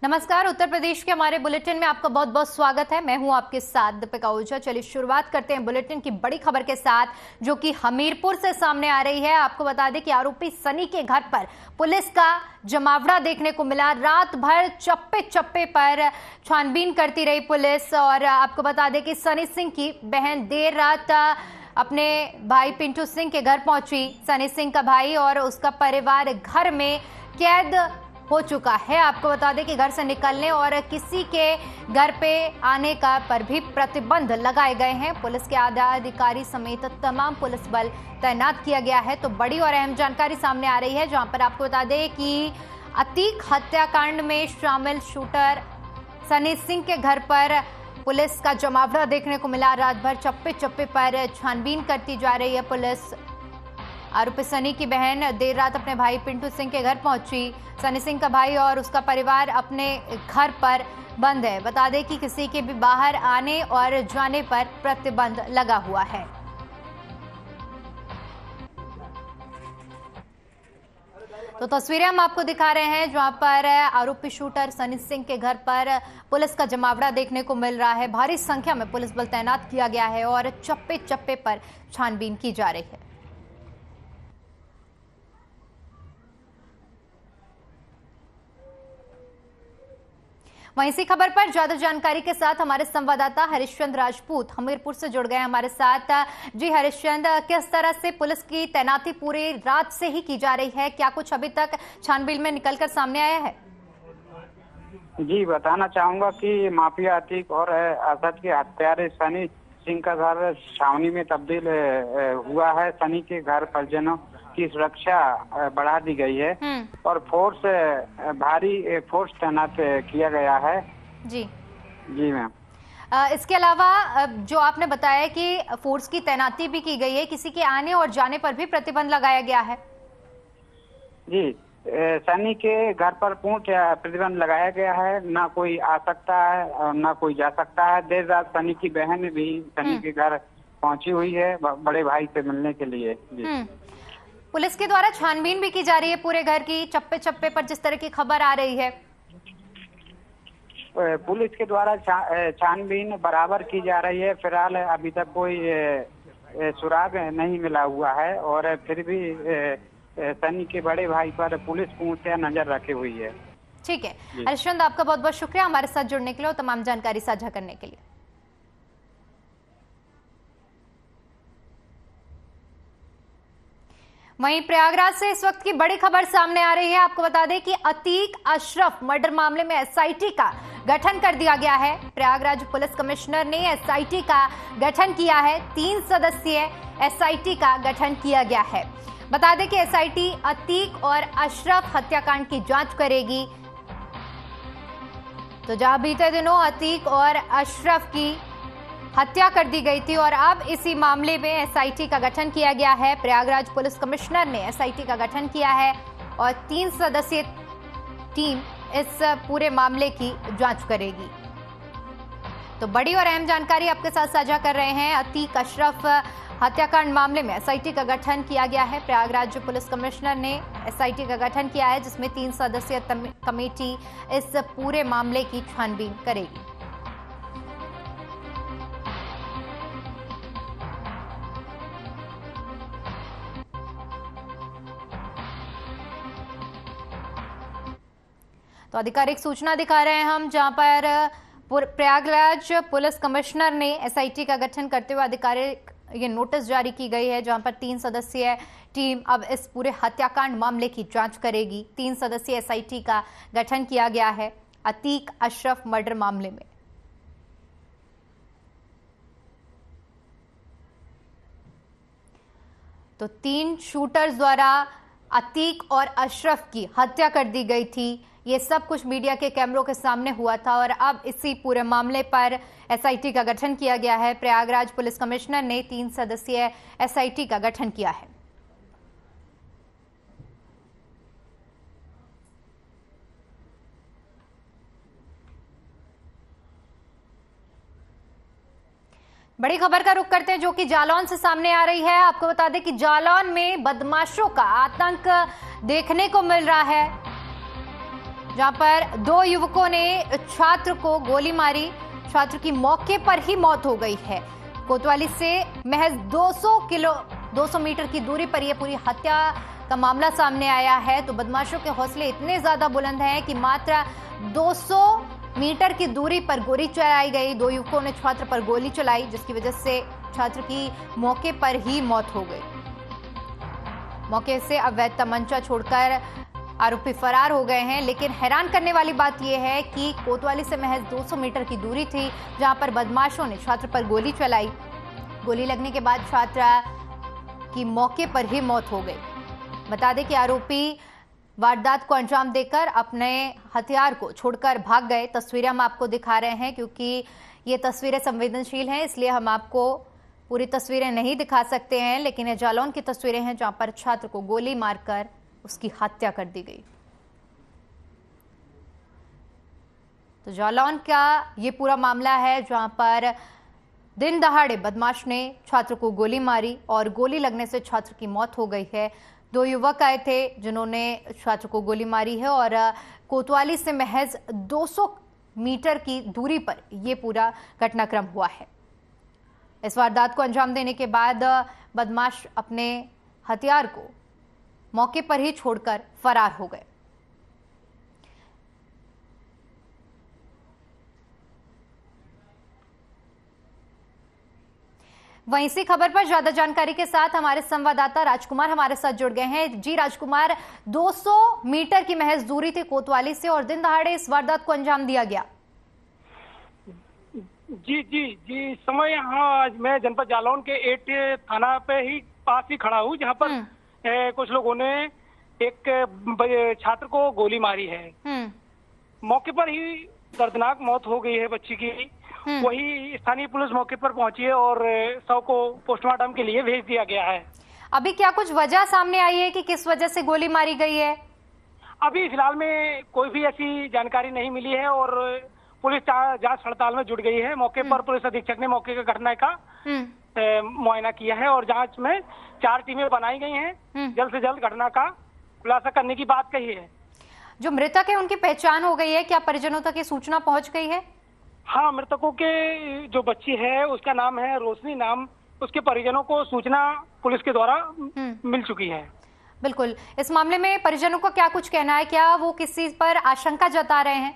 नमस्कार। उत्तर प्रदेश के हमारे बुलेटिन में आपका बहुत बहुत स्वागत है। मैं हूं आपके साथ दीपिका आहूजा। चलिए शुरुआत करते हैं बुलेटिन की बड़ी खबर के साथ, जो कि हमीरपुर से सामने आ रही है। आपको बता दें कि आरोपी सनी के घर पर पुलिस का जमावड़ा देखने को मिला। रात भर चप्पे चप्पे पर छानबीन करती रही पुलिस। और आपको बता दें कि सनी सिंह की बहन देर रात अपने भाई पिंटू सिंह के घर पहुंची। सनी सिंह का भाई और उसका परिवार घर में कैद हो चुका है। आपको बता दें कि घर से निकलने और किसी के घर पे आने का पर भी प्रतिबंध लगाए गए हैं। पुलिस के आधा अधिकारी समेत तमाम पुलिस बल तैनात किया गया है। तो बड़ी और अहम जानकारी सामने आ रही है, जहां पर आपको बता दें कि अतीक हत्याकांड में शामिल शूटर सनी सिंह के घर पर पुलिस का जमावड़ा देखने को मिला। रात भर चप्पे चप्पे पर छानबीन करती जा रही है पुलिस। आरोपी सनी की बहन देर रात अपने भाई पिंटू सिंह के घर पहुंची। सनी सिंह का भाई और उसका परिवार अपने घर पर बंद है। बता दें कि किसी के भी बाहर आने और जाने पर प्रतिबंध लगा हुआ है। तो तस्वीरें हम आपको दिखा रहे हैं, जहां पर आरोपी शूटर सनी सिंह के घर पर पुलिस का जमावड़ा देखने को मिल रहा है। भारी संख्या में पुलिस बल तैनात किया गया है और चप्पे चप्पे पर छानबीन की जा रही है। वहीं इसी खबर पर ज्यादा जानकारी के साथ हमारे संवाददाता हरिश्चंद्र राजपूत हमीरपुर से जुड़ गए हमारे साथ। जी हरिश्चंद्र, किस तरह से पुलिस की तैनाती पूरी रात से ही की जा रही है? क्या कुछ अभी तक छानबीन में निकलकर सामने आया है? जी, बताना चाहूंगा कि माफिया अतीक और असद के हत्यारे सनी सिंह का घर छावनी में तब्दील हुआ है। सनी के घर परिजनों की सुरक्षा बढ़ा दी गई है और भारी फोर्स तैनात किया गया है। जी जी मैम। इसके अलावा जो आपने बताया कि फोर्स की तैनाती भी की गई है, किसी के आने और जाने पर भी प्रतिबंध लगाया गया है? जी, सनी के घर पर पूर्ण प्रतिबंध लगाया गया है। ना कोई आ सकता है और ना कोई जा सकता है। देर रात सनी की बहन भी सनी के घर पहुंची हुई है बड़े भाई से मिलने के लिए। जी। पुलिस के द्वारा छानबीन भी की जा रही है पूरे घर की, चप्पे चप्पे पर जिस तरह की खबर आ रही है। पुलिस के द्वारा छानबीन बराबर की जा रही है। फिलहाल अभी तक कोई सुराग नहीं मिला हुआ है और फिर भी सनी के बड़े भाई पर पुलिस पूर्णतः नजर रखे हुई है। ठीक है हरिश्चंद्र, आपका बहुत बहुत शुक्रिया हमारे साथ जुड़ने के लिए और तमाम जानकारी साझा करने के लिए। वहीं प्रयागराज से इस वक्त की बड़ी खबर सामने आ रही है। आपको बता दें कि अतीक अशरफ मर्डर मामले में एसआईटी का गठन कर दिया गया है। प्रयागराज पुलिस कमिश्नर ने एसआईटी का गठन किया है। 3 सदस्यीय एसआईटी का गठन किया गया है। बता दें कि एसआईटी अतीक और अशरफ हत्याकांड की जांच करेगी। तो जहां बीते दिनों अतीक और अशरफ की हत्या कर दी गई थी और अब इसी मामले में एसआईटी का गठन किया गया है। प्रयागराज पुलिस कमिश्नर ने एसआईटी का गठन किया है और 3 सदस्यीय टीम इस पूरे मामले की जांच करेगी। तो बड़ी और अहम जानकारी आपके साथ साझा कर रहे हैं। अतीक अशरफ हत्याकांड मामले में एसआईटी का गठन किया गया है। प्रयागराज पुलिस कमिश्नर ने एसआईटी का गठन किया है, जिसमें 3 सदस्यीय कमेटी इस पूरे मामले की छानबीन करेगी। तो आधिकारिक सूचना दिखा रहे हैं हम, जहां पर प्रयागराज पुलिस कमिश्नर ने एसआईटी का गठन करते हुए आधिकारिक ये नोटिस जारी की गई है, जहां पर 3 सदस्यीय टीम अब इस पूरे हत्याकांड मामले की जांच करेगी। 3 सदस्यीय एसआईटी का गठन किया गया है अतीक अशरफ मर्डर मामले में। तो 3 शूटर्स द्वारा अतीक और अशरफ की हत्या कर दी गई थी। ये सब कुछ मीडिया के कैमरों के सामने हुआ था और अब इसी पूरे मामले पर एसआईटी का गठन किया गया है। प्रयागराज पुलिस कमिश्नर ने 3 सदस्यीय एसआईटी का गठन किया है। बड़ी खबर का रुख करते हैं, जो कि जालौन से सामने आ रही है। आपको बता दें कि जालौन में बदमाशों का आतंक देखने को मिल रहा है, जहां पर 2 युवकों ने छात्र को गोली मारी। छात्र की मौके पर ही मौत हो गई है। कोतवाली से महज 200 मीटर की दूरी पर यह पूरी हत्या का मामला सामने आया है। तो बदमाशों के हौसले इतने ज्यादा बुलंद हैं कि मात्र 200 मीटर की दूरी पर गोली चलाई गई। 2 युवकों ने छात्र पर गोली चलाई, जिसकी वजह से छात्र की मौके पर ही मौत हो गई। मौके से अवैध तमंचा छोड़कर आरोपी फरार हो गए हैं। लेकिन हैरान करने वाली बात यह है कि कोतवाली से महज 200 मीटर की दूरी थी जहां पर बदमाशों ने छात्र पर गोली चलाई। गोली लगने के बाद छात्रा की मौके पर ही मौत हो गई। बता दें कि आरोपी वारदात को अंजाम देकर अपने हथियार को छोड़कर भाग गए। तस्वीरें हम आपको दिखा रहे हैं क्योंकि ये तस्वीरें संवेदनशील हैं, इसलिए हम आपको पूरी तस्वीरें नहीं दिखा सकते हैं। लेकिन ये जालौन की तस्वीरें हैं जहां पर छात्र को गोली मारकर उसकी हत्या कर दी गई। तो जालौन का ये पूरा मामला है जहां पर दिन दहाड़े बदमाश ने छात्र को गोली मारी और गोली लगने से छात्र की मौत हो गई है। 2 युवक आए थे जिन्होंने छात्र को गोली मारी है और कोतवाली से महज 200 मीटर की दूरी पर यह पूरा घटनाक्रम हुआ है। इस वारदात को अंजाम देने के बाद बदमाश अपने हथियार को मौके पर ही छोड़कर फरार हो गए। वहीं इसी खबर पर ज्यादा जानकारी के साथ हमारे संवाददाता राजकुमार हमारे साथ जुड़ गए हैं। जी राजकुमार, 200 मीटर की महज दूरी थी कोतवाली से और दिन दहाड़े इस वारदात को अंजाम दिया गया। जी समय यहाँ आज मैं जनपद जालौन के 8 थाना पे ही पास ही खड़ा हूँ जहाँ पर कुछ लोगों ने एक छात्र को गोली मारी है। मौके पर ही दर्दनाक मौत हो गई है बच्ची की। वही स्थानीय पुलिस मौके पर पहुंची है और शव को पोस्टमार्टम के लिए भेज दिया गया है। अभी क्या कुछ वजह सामने आई है कि किस वजह से गोली मारी गई है? अभी फिलहाल में कोई भी ऐसी जानकारी नहीं मिली है और पुलिस जांच पड़ताल में जुट गई है। मौके पर पुलिस अधीक्षक ने मौके की घटना का मुआयना किया है और जांच में 4 टीमें बनाई गई हैं। जल्द से जल्द घटना का खुलासा करने की बात कही है। जो मृतक है उनकी पहचान हो गई है? क्या परिजनों तक ये सूचना पहुंच गई है? हाँ, मृतकों के जो बच्ची है उसका नाम है रोशनी नाम। उसके परिजनों को सूचना पुलिस के द्वारा मिल चुकी है। बिल्कुल। इस मामले में परिजनों का क्या कुछ कहना है? क्या वो किस चीज पर आशंका जता रहे हैं?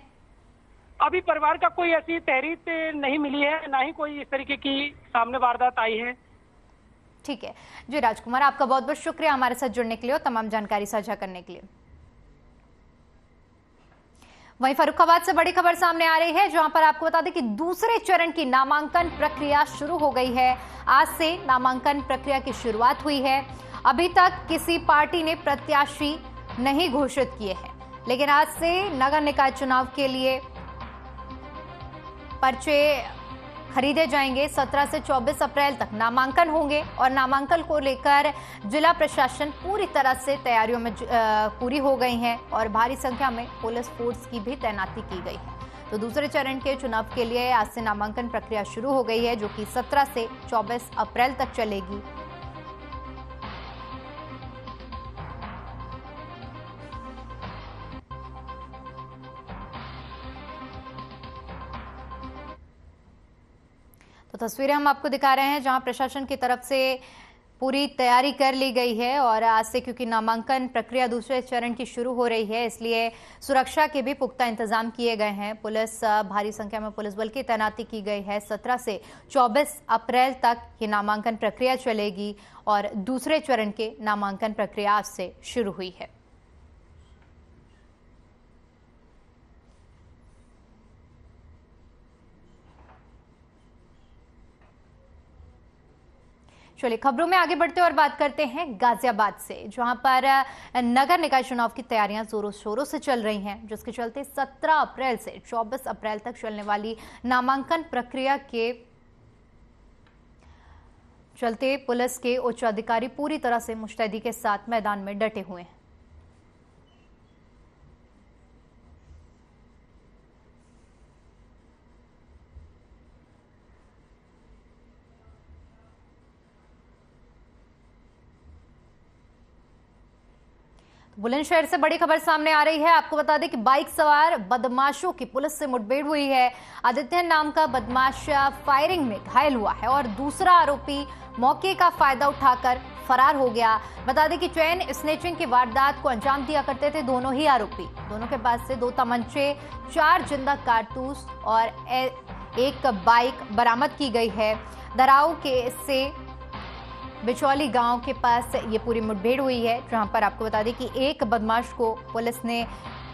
अभी परिवार का कोई ऐसी तहरीर नहीं मिली है, ना ही कोई इस तरीके की सामने वारदात आई है। ठीक है जी राजकुमार, आपका बहुत बहुत शुक्रिया हमारे साथ जुड़ने के लिए और तमाम जानकारी साझा करने के लिए। वहीं फर्रुखाबाद से बड़ी खबर सामने आ रही है जहां पर आपको बता दें कि दूसरे चरण की नामांकन प्रक्रिया शुरू हो गई है। आज से नामांकन प्रक्रिया की शुरुआत हुई है। अभी तक किसी पार्टी ने प्रत्याशी नहीं घोषित किए हैं, लेकिन आज से नगर निकाय चुनाव के लिए पर्चे खरीदे जाएंगे। 17 से 24 अप्रैल तक नामांकन होंगे और नामांकन को लेकर जिला प्रशासन पूरी तरह से तैयारियों में पूरी हो गई हैं और भारी संख्या में पुलिस फोर्स की भी तैनाती की गई है। तो दूसरे चरण के चुनाव के लिए आज से नामांकन प्रक्रिया शुरू हो गई है जो कि 17 से 24 अप्रैल तक चलेगी। तो तस्वीरें हम आपको दिखा रहे हैं जहां प्रशासन की तरफ से पूरी तैयारी कर ली गई है और आज से क्योंकि नामांकन प्रक्रिया दूसरे चरण की शुरू हो रही है इसलिए सुरक्षा के भी पुख्ता इंतजाम किए गए हैं। पुलिस भारी संख्या में पुलिस बल की तैनाती की गई है। 17 से 24 अप्रैल तक ये नामांकन प्रक्रिया चलेगी और दूसरे चरण के नामांकन प्रक्रिया आज से शुरू हुई है। चलिए खबरों में आगे बढ़ते और बात करते हैं गाजियाबाद से, जहां पर नगर निकाय चुनाव की तैयारियां जोरों शोरों से चल रही हैं, जिसके चलते 17 अप्रैल से 24 अप्रैल तक चलने वाली नामांकन प्रक्रिया के चलते पुलिस के उच्च अधिकारी पूरी तरह से मुस्तैदी के साथ मैदान में डटे हुए हैं। बुलंदशहर से बड़ी खबर सामने आ रही है। आपको बता दें कि बाइक सवार बदमाशों की पुलिस से मुठभेड़ हुई है। आदित्य नाम का बदमाश फायरिंग में घायल हुआ है और दूसरा आरोपी मौके का फायदा उठाकर फरार हो गया। बता दें कि चेन स्नेचिंग की वारदात को अंजाम दिया करते थे दोनों ही आरोपी। दोनों के पास से 2 तमंचे, 4 जिंदा कारतूस और एक बाइक बरामद की गई है। दराऊ के से बिचौली गांव के पास ये पूरी मुठभेड़ हुई है, जहां पर आपको बता दें कि एक बदमाश को पुलिस ने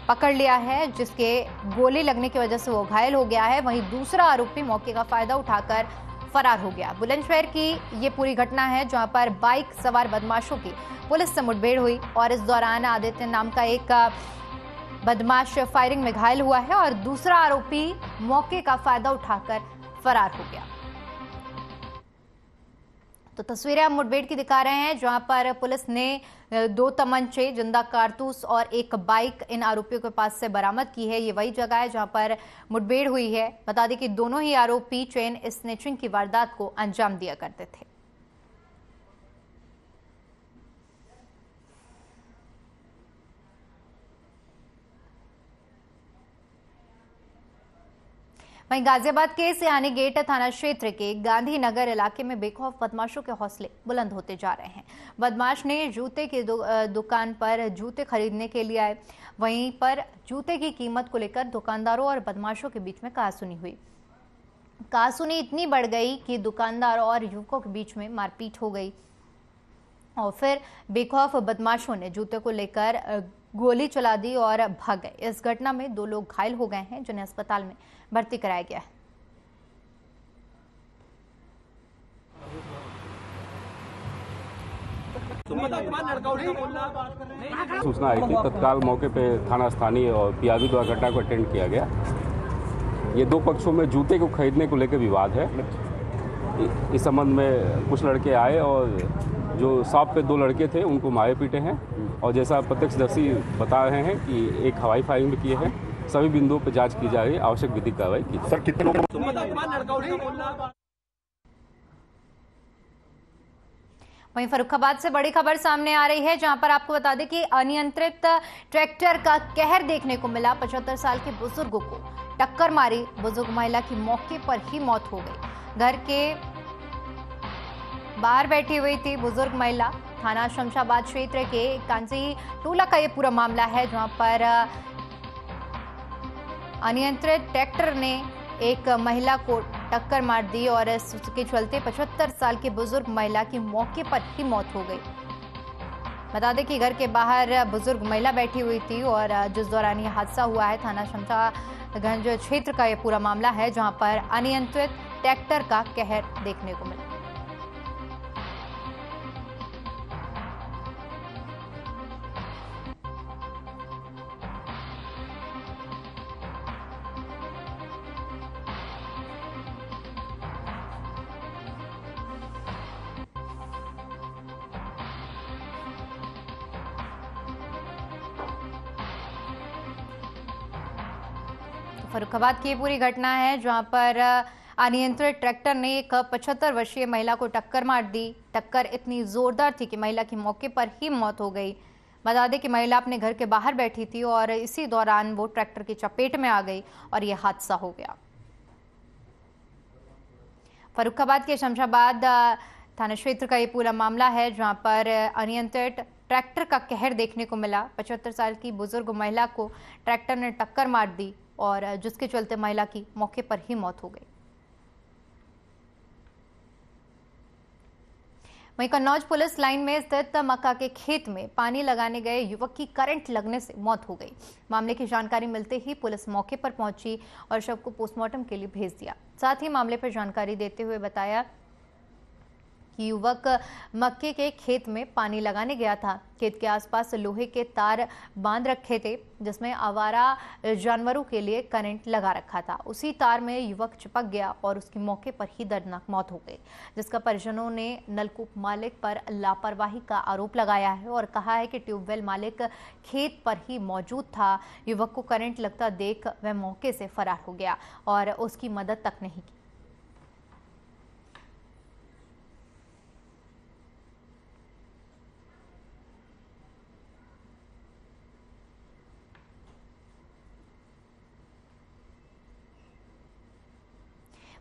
पकड़ लिया है, जिसके गोली लगने की वजह से वो घायल हो गया है। वहीं दूसरा आरोपी मौके का फायदा उठाकर फरार हो गया। बुलंदशहर की ये पूरी घटना है, जहां पर बाइक सवार बदमाशों की पुलिस से मुठभेड़ हुई और इस दौरान आदित्य नाम का एक बदमाश फायरिंग में घायल हुआ है और दूसरा आरोपी मौके का फायदा उठाकर फरार हो गया। तो तस्वीरें हम मुठभेड़ की दिखा रहे हैं, जहां पर पुलिस ने 2 तमंचे, जिंदा कारतूस और एक बाइक इन आरोपियों के पास से बरामद की है। ये वही जगह है जहां पर मुठभेड़ हुई है। बता दें कि दोनों ही आरोपी चेन स्नेचिंग की वारदात को अंजाम दिया करते थे। वहीं गाजियाबाद के सिहानी गेट थाना क्षेत्र के गांधीनगर इलाके में बेखौफ बदमाशों के हौसले बुलंद होते जा रहे हैं। बदमाश ने जूते की दुकान पर जूते खरीदने के लिए आए। वहीं पर जूते की कीमत को लेकर दुकानदारों और बदमाशों के बीच में कहासुनी हुई। कहासुनी इतनी बढ़ गई कि दुकानदार और युवकों के बीच में मारपीट हो गई और फिर बेखौफ बदमाशों ने जूते को लेकर गोली चला दी और भाग गए। इस घटना में 2 लोग घायल हो गए हैं, जिन्हें अस्पताल में भर्ती कराया गया है। सूचना आई थी, तत्काल मौके पे थाना स्थानीय और पीआरबी द्वारा घटना को अटेंड किया गया। ये 2 पक्षों में जूते को खरीदने को लेकर विवाद है। इस संबंध में कुछ लड़के आए और जो शॉप पे 2 लड़के थे उनको मारे पीटे हैं और जैसा प्रत्यक्षदर्शी बता रहे हैं कि एक हवाई फायरिंग भी किए हैं। सभी बिंदुओं पर जांच की जा रही है, आवश्यक विधिक कार्रवाई की। सर कितने वहीं फर्रुखाबाद से बड़ी खबर सामने आ रही है, जहां पर आपको बता दें कि अनियंत्रित ट्रैक्टर का कहर देखने को मिला। 75 साल के बुजुर्ग को टक्कर मारी, बुजुर्ग महिला की मौके पर ही मौत हो गई। घर के बाहर बैठी हुई थी बुजुर्ग महिला। थाना शमशाबाद क्षेत्र के कांजी टोला का ये पूरा मामला है, जहां पर अनियंत्रित ट्रैक्टर ने एक महिला को टक्कर मार दी और इसके चलते 75 साल की बुजुर्ग महिला की मौके पर ही मौत हो गई। बता दें कि घर के बाहर बुजुर्ग महिला बैठी हुई थी और जिस दौरान ये हादसा हुआ है, थाना शमशागंज क्षेत्र का ये पूरा मामला है, जहां पर अनियंत्रित ट्रैक्टर का कहर देखने को मिला। फर्रुखाबाद की पूरी घटना है, जहां पर अनियंत्रित ट्रैक्टर ने एक 75 वर्षीय महिला को टक्कर मार दी। टक्कर इतनी जोरदार थी कि महिला की मौके पर ही मौत हो गई। बता दें कि महिला अपने घर के बाहर बैठी थी और इसी दौरान वो ट्रैक्टर की चपेट में आ गई और यह हादसा हो गया। फर्रुखाबाद के शमशाबाद थाना क्षेत्र का ये पूरा मामला है, जहां पर अनियंत्रित ट्रैक्टर का कहर देखने को मिला। 75 साल की बुजुर्ग महिला को ट्रैक्टर ने टक्कर मार दी और जिसके चलते महिला की मौके पर ही मौत हो गई। वहीं कन्नौज पुलिस लाइन में स्थित मक्का के खेत में पानी लगाने गए युवक की करंट लगने से मौत हो गई। मामले की जानकारी मिलते ही पुलिस मौके पर पहुंची और शव को पोस्टमार्टम के लिए भेज दिया। साथ ही मामले पर जानकारी देते हुए बताया कि युवक मक्के के खेत में पानी लगाने गया था। खेत के आसपास लोहे के तार बांध रखे थे, जिसमें आवारा जानवरों के लिए करंट लगा रखा था। उसी तार में युवक चिपक गया और उसकी मौके पर ही दर्दनाक मौत हो गई, जिसका परिजनों ने नलकूप मालिक पर लापरवाही का आरोप लगाया है और कहा है कि ट्यूबवेल मालिक खेत पर ही मौजूद था। युवक को करंट लगता देख वह मौके से फरार हो गया और उसकी मदद तक नहीं की।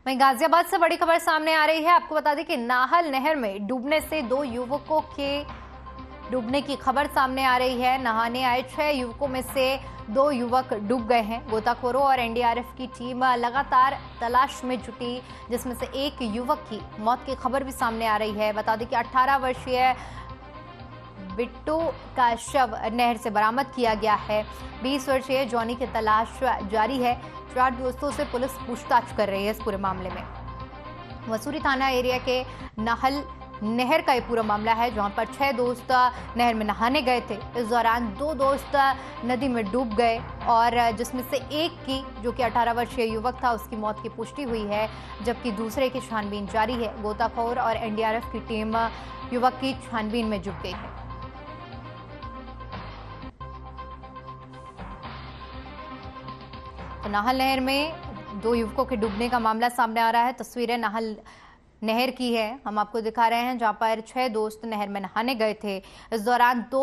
वहीं गाजियाबाद से बड़ी खबर सामने आ रही है। आपको बता दें कि नाहल नहर में डूबने से 2 युवकों के डूबने की खबर सामने आ रही है। नहाने आए 6 युवकों में से 2 युवक डूब गए हैं। गोताखोरों और एनडीआरएफ की टीम लगातार तलाश में जुटी, जिसमें से एक युवक की मौत की खबर भी सामने आ रही है। बता दें कि 18 वर्षीय बिट्टू का शव नहर से बरामद किया गया है। 20 वर्षीय जॉनी की तलाश जारी है। 4 दोस्तों से पुलिस पूछताछ कर रही है इस पूरे मामले में। वसूरी थाना एरिया के नाहल नहर का ये पूरा मामला है, जहां पर 6 दोस्त नहर में नहाने गए थे। इस दौरान 2 दोस्त नदी में डूब गए और जिसमें से एक की, जो कि 18 वर्षीय युवक था, उसकी मौत की पुष्टि हुई है, जबकि दूसरे की छानबीन जारी है। गोताखोर और एनडीआरएफ की टीम युवक की छानबीन में जुट गई है। तो नाहल नहर में 2 युवकों के डूबने का मामला सामने आ रहा है। तस्वीरें नाहल नहर की है, हम आपको दिखा रहे हैं, जहां पर 6 दोस्त नहर में नहाने गए थे। इस दौरान 2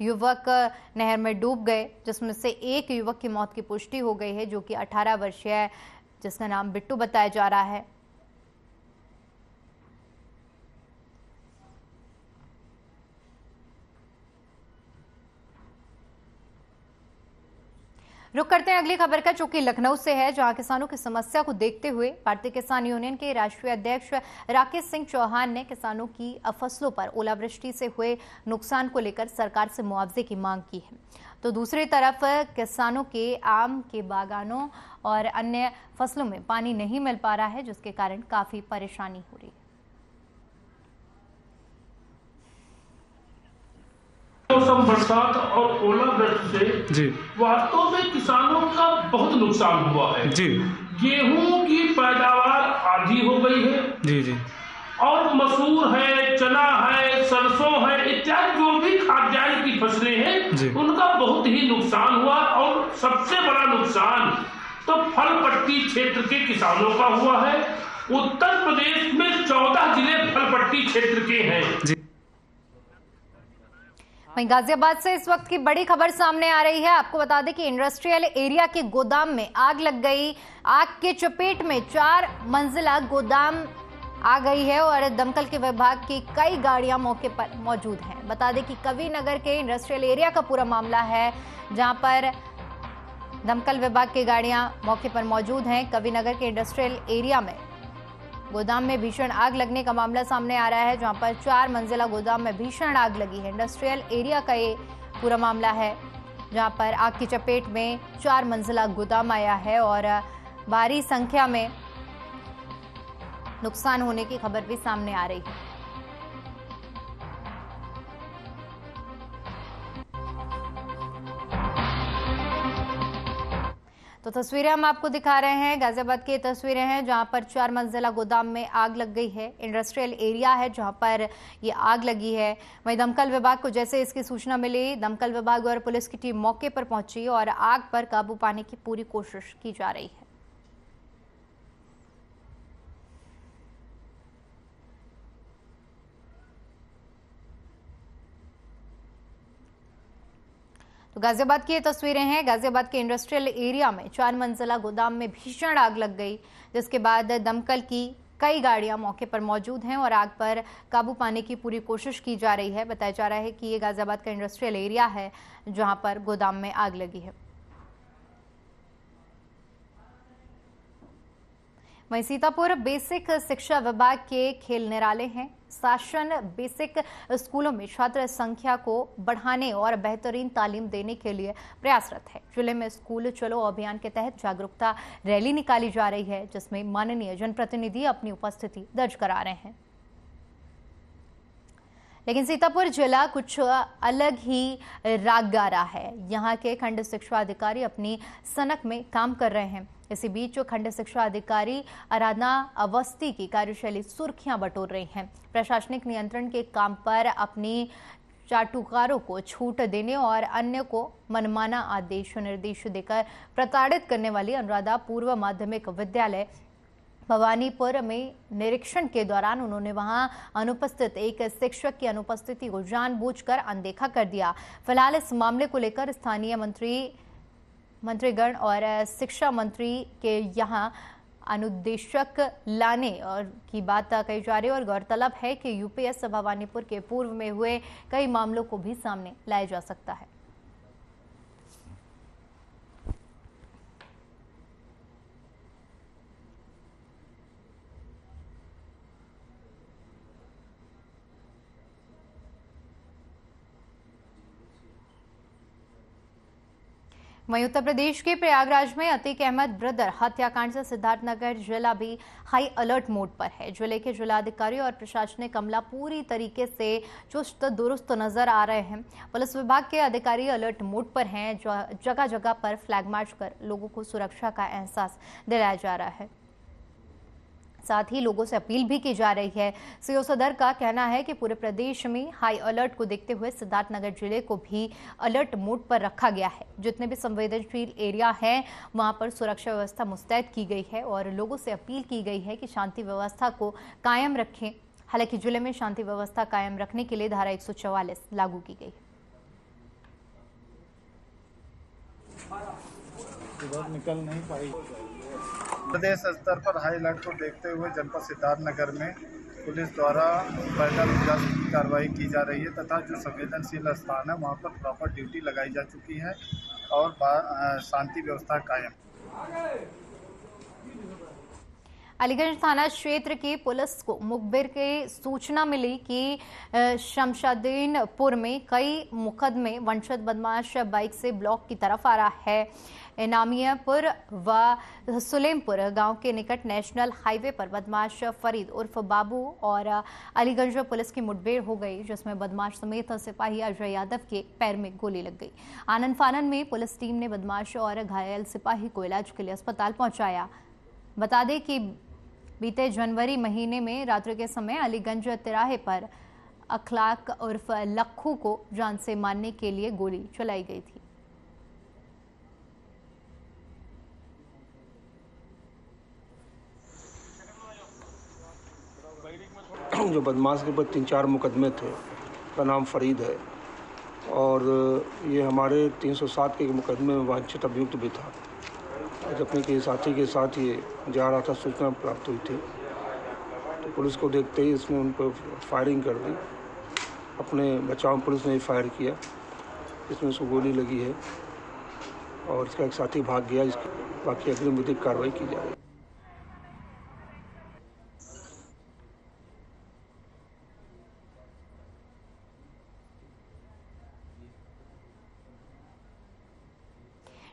युवक नहर में डूब गए, जिसमें से एक युवक की मौत की पुष्टि हो गई है, जो कि 18 वर्षीय है, जिसका नाम बिट्टू बताया जा रहा है। रुक करते हैं अगली खबर का, जो कि लखनऊ से है, जहां किसानों की समस्या को देखते हुए भारतीय किसान यूनियन के राष्ट्रीय अध्यक्ष राकेश सिंह चौहान ने किसानों की फसलों पर ओलावृष्टि से हुए नुकसान को लेकर सरकार से मुआवजे की मांग की है। तो दूसरी तरफ किसानों के आम के बागानों और अन्य फसलों में पानी नहीं मिल पा रहा है, जिसके कारण काफी परेशानी हो रही है। मौसम बरसात और ओलावृष्टि से वास्तव में किसानों का बहुत नुकसान हुआ है जी। गेहूं की पैदावार आधी हो गई है जी जी, और मसूर है, चना है, सरसों है, इत्यादि जो भी खाद्यान्न की फसलें हैं उनका बहुत ही नुकसान हुआ। और सबसे बड़ा नुकसान तो फल पट्टी क्षेत्र के किसानों का हुआ है। उत्तर प्रदेश में 14 जिले फल पट्टी क्षेत्र के हैं। वहीं गाजियाबाद से इस वक्त की बड़ी खबर सामने आ रही है। आपको बता दें कि इंडस्ट्रियल एरिया के गोदाम में आग लग गई। आग के चपेट में 4 मंजिला गोदाम आ गई है और दमकल के विभाग की कई गाड़ियां मौके पर मौजूद हैं। बता दें कि कवि नगर के इंडस्ट्रियल एरिया का पूरा मामला है, जहां पर दमकल विभाग की गाड़ियां मौके पर मौजूद हैं। कवि नगर के इंडस्ट्रियल एरिया में गोदाम में भीषण आग लगने का मामला सामने आ रहा है, जहां पर 4 मंजिला गोदाम में भीषण आग लगी है। इंडस्ट्रियल एरिया का ये पूरा मामला है, जहां पर आग की चपेट में 4 मंजिला गोदाम आया है और भारी संख्या में नुकसान होने की खबर भी सामने आ रही है। तो तस्वीरें हम आपको दिखा रहे हैं, गाजियाबाद की तस्वीरें हैं, जहां पर 4 मंजिला गोदाम में आग लग गई है। इंडस्ट्रियल एरिया है जहां पर ये आग लगी है। वहीं दमकल विभाग को जैसे इसकी सूचना मिली, दमकल विभाग और पुलिस की टीम मौके पर पहुंची और आग पर काबू पाने की पूरी कोशिश की जा रही है। तो गाजियाबाद की ये तस्वीरें हैं। गाजियाबाद के इंडस्ट्रियल एरिया में 4 मंजिला गोदाम में भीषण आग लग गई, जिसके बाद दमकल की कई गाड़ियां मौके पर मौजूद हैं और आग पर काबू पाने की पूरी कोशिश की जा रही है। बताया जा रहा है कि ये गाजियाबाद का इंडस्ट्रियल एरिया है, जहां पर गोदाम में आग लगी है। वहीं सीतापुर बेसिक शिक्षा विभाग के खेल निराले हैं। शासन बेसिक स्कूलों में छात्र संख्या को बढ़ाने और बेहतरीन तालीम देने के लिए प्रयासरत है। जिले में स्कूल चलो अभियान के तहत जागरूकता रैली निकाली जा रही है, जिसमें माननीय जनप्रतिनिधि अपनी उपस्थिति दर्ज करा रहे हैं। लेकिन सीतापुर जिला कुछ अलग ही राग गा रहा है। यहाँ के खंड शिक्षा अधिकारी अपनी सनक में काम कर रहे हैं। इसी बीच खंड शिक्षा अधिकारी आराधना अवस्थी की कार्यशैली सुर्खियां बटोर रही हैं। प्रशासनिक नियंत्रण के काम पर अपनी चाटुकारों को छूट देने और अन्य को मनमाना आदेश निर्देश देकर प्रताड़ित करने वाली अनुराधा पूर्व माध्यमिक विद्यालय भवानीपुर में निरीक्षण के दौरान उन्होंने वहां अनुपस्थित एक शिक्षक की अनुपस्थिति को जानबूझकर अनदेखा कर दिया। फिलहाल इस मामले को लेकर स्थानीय मंत्रीगण और शिक्षा मंत्री के यहां अनुदेशक लाने और की बात कही जा रही है और गौरतलब है कि यूपीएस भवानीपुर के पूर्व में हुए कई मामलों को भी सामने लाया जा सकता है। वहीं उत्तर प्रदेश के प्रयागराज में अतीक अहमद ब्रदर हत्याकांड से सिद्धार्थनगर जिला भी हाई अलर्ट मोड पर है। जिले के जिलाधिकारी और प्रशासनिक अमला पूरी तरीके से चुस्त दुरुस्त नजर आ रहे हैं। पुलिस विभाग के अधिकारी अलर्ट मोड पर हैं। जगह जगह पर फ्लैग मार्च कर लोगों को सुरक्षा का एहसास दिलाया जा रहा है। साथ ही लोगों से अपील भी की जा रही है। सीओ सदर का कहना है कि पूरे प्रदेश में हाई अलर्ट को देखते हुए सिद्धार्थनगर जिले को भी अलर्ट मोड पर रखा गया है। जितने भी संवेदनशील एरिया हैं वहां पर सुरक्षा व्यवस्था मुस्तैद की गई है और लोगों से अपील की गई है कि शांति व्यवस्था को कायम रखें। हालांकि जिले में शांति व्यवस्था कायम रखने के लिए धारा 144 लागू की गई है। निकल नहीं पाई। प्रदेश स्तर पर हाई अलर्ट को देखते हुए जनपद सिद्धार्थनगर में पुलिस द्वारा पैदल गश्त की कार्रवाई की जा रही है तथा जो संवेदनशील स्थान है वहां पर प्रॉपर ड्यूटी लगाई जा चुकी है और शांति व्यवस्था कायम। अलीगंज थाना क्षेत्र की पुलिस को मुखबिर की सूचना मिली कि शमशादीनपुर में कई मुकदमे वंचित बदमाश बाइक से ब्लॉक की तरफ आ रहा है। इनामियापुर व सुलेमपुर गांव के निकट नेशनल हाईवे पर बदमाश फरीद उर्फ बाबू और अलीगंज में पुलिस की मुठभेड़ हो गई, जिसमें बदमाश समेत सिपाही अजय यादव के पैर में गोली लग गई। आनन फानन में पुलिस टीम ने बदमाश और घायल सिपाही को इलाज के लिए अस्पताल पहुंचाया। बता दें कि बीते जनवरी महीने में रात्रि के समय अलीगंज तिराहे पर अखलाक उर्फ लखू को जान से मारने के लिए गोली चलाई गई थी। जो बदमाश के ऊपर 3-4 मुकदमे थे, का नाम फरीद है और ये हमारे 307 के मुकदमे में वांछित अभियुक्त भी था। आज अपने के साथी के साथ ये जा रहा था, सूचना प्राप्त हुई थी तो पुलिस को देखते ही इसने उन पर फायरिंग कर दी। अपने बचाव में पुलिस ने ही फायर किया, इसमें उसको गोली लगी है और इसका एक साथी भाग गया। इसकी बाकी अग्रिम विधिक कार्रवाई की जा रही है।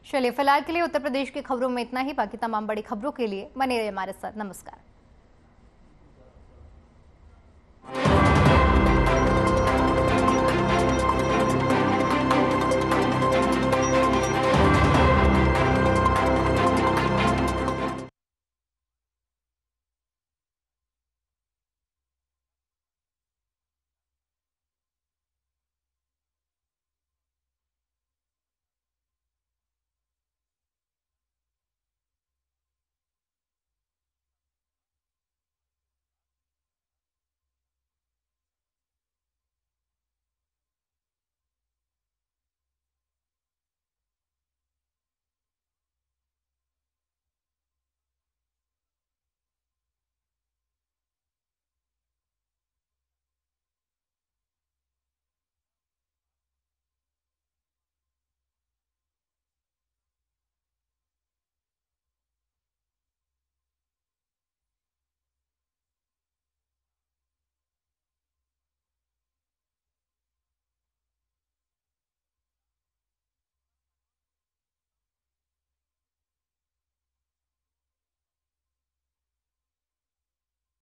चलिए फिलहाल के लिए उत्तर प्रदेश की खबरों में इतना ही। बाकी तमाम बड़ी खबरों के लिए बने रहिए हमारे साथ। नमस्कार।